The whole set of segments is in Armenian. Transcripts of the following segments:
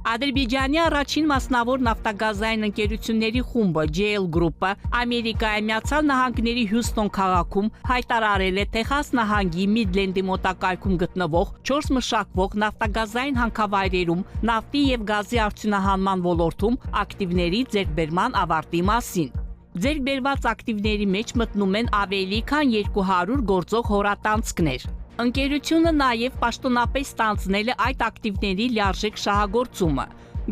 Ադրբեջանի առաջին մասնավոր նավթագազային ընկերությունների խումբը JL Group-ը Ամերիկայի Միացյալ Նահանգների Հյուսթոն քաղաքում հայտարարել է Տեխաս նահանգի Միդլենդի մոտակայքում գտնվող 4 մշակվող նավթագազային հանքավայրերում նավթի եւ գազի արդյունահանման ոլորտում ակտիվների ձեռքբերման ավարտի մասին։ Ձեռքբերված ակտիվների մեջ մտնում են ավելի քան 200 գործող հորատանցքներ։ Ընկերությունը նաև պաշտոնապես ստանձնել է այդ ակտիվների լիարժեք շահագործումը։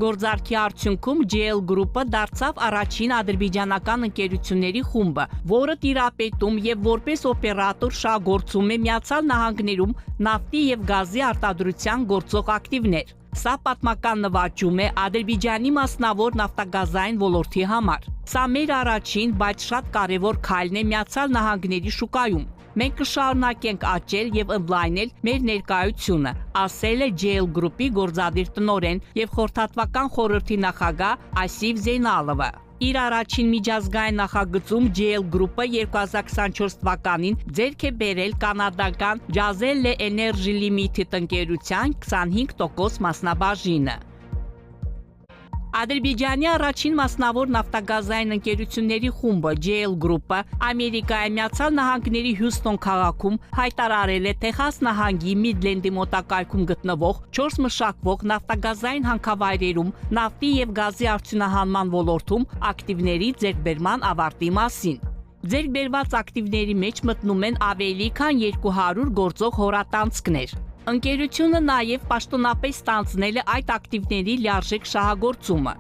Գործարքի արդյունքում JL Group-ը դարձավ առաջին ադրբեջանական ընկերությունների խումբը, որը տիրապետում եւ որպես օպերատոր շահագործում է Միացյալ Նահանգներում նավթի եւ գազի արտադրության գործող ակտիվներ։ Սա պատմական նվաճում է Ադրբեջանի մասնավոր նավթագազային ոլորտի համար։ Սա մեր առաջին, բայց շատ կարևոր քայլն է Միացյալ Նահանգների շուկայում։ Մենք կշարունակենք աճել եւ ընդլայնել մեր ներկայությունը, ասել է JL Group-ի գործադիր տնօրեն եւ խորհրդատվական խորհրդի նախագահ Ասիվ Զեյնալովը։ Իր առաջին միջազգային նախագծում JL Group-ը 2024 թվականին ձեռք է բերել կանադական Jazelle Energy Limited ընկերության 25% մասնաբաժինը։ Ադրբեջանի առաջին մասնավոր նավթագազային ընկերությունների խումբը JL Group-ը Ամերիկայի Միացյալ Նահանգների Հյուսթոն քաղաքում հայտարարել է Տեխաս նահանգի Միդլենդի մոտակայքում գտնվող 4 մշակվող նավթագազային հանքավայրերում նավթի եւ գազի արդյունահանման ոլորտում ակտիվների ձեռքբերման ավարտի մասին։ Ձեռքբերված ակտիվների մեջ մտնում են ավելի քան 200 գործող հորատանցքներ։ Ընկերությունը նաև պաշտոնապես ստանձնել է այդ ակտիվների լիարժեք շահագործումը։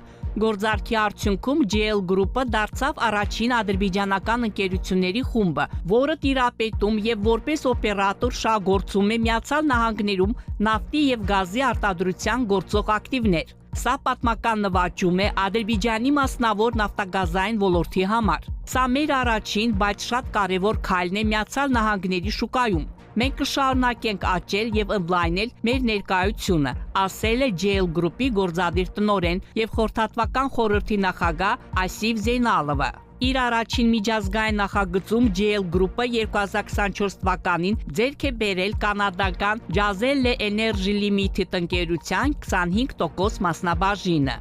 Գործարքի արդյունքում JL Group-ը դարձավ առաջին ադրբեջանական ընկերությունների խումբը, որը տիրապետում եւ որպես օպերատոր շահագործում է Միացյալ Նահանգներում նավթի եւ գազի արտադրության գործող ակտիվներ։ Սա պատմական նվաճում է Ադրբեջանի մասնավոր նավթագազային ոլորտի համար։ Սա մեր առաջին, բայց շատ կարևոր քայլն է Միացյալ Նահանգների շուկայում։ Մենք կշարունակենք աճել եւ ընդլայնել մեր ներկայությունը, ասել է JL Group-ի գործադիր տնօրեն եւ խորհրդատվական խորհրդի նախագահ Ասիվ Զեյնալովը։ Իր առաջին միջազգային նախագծում JL Group-ը 2024 թվականին ձեռք է բերել կանադական Jazelle Energy Limited ընկերության 25% մասնաբաժինը։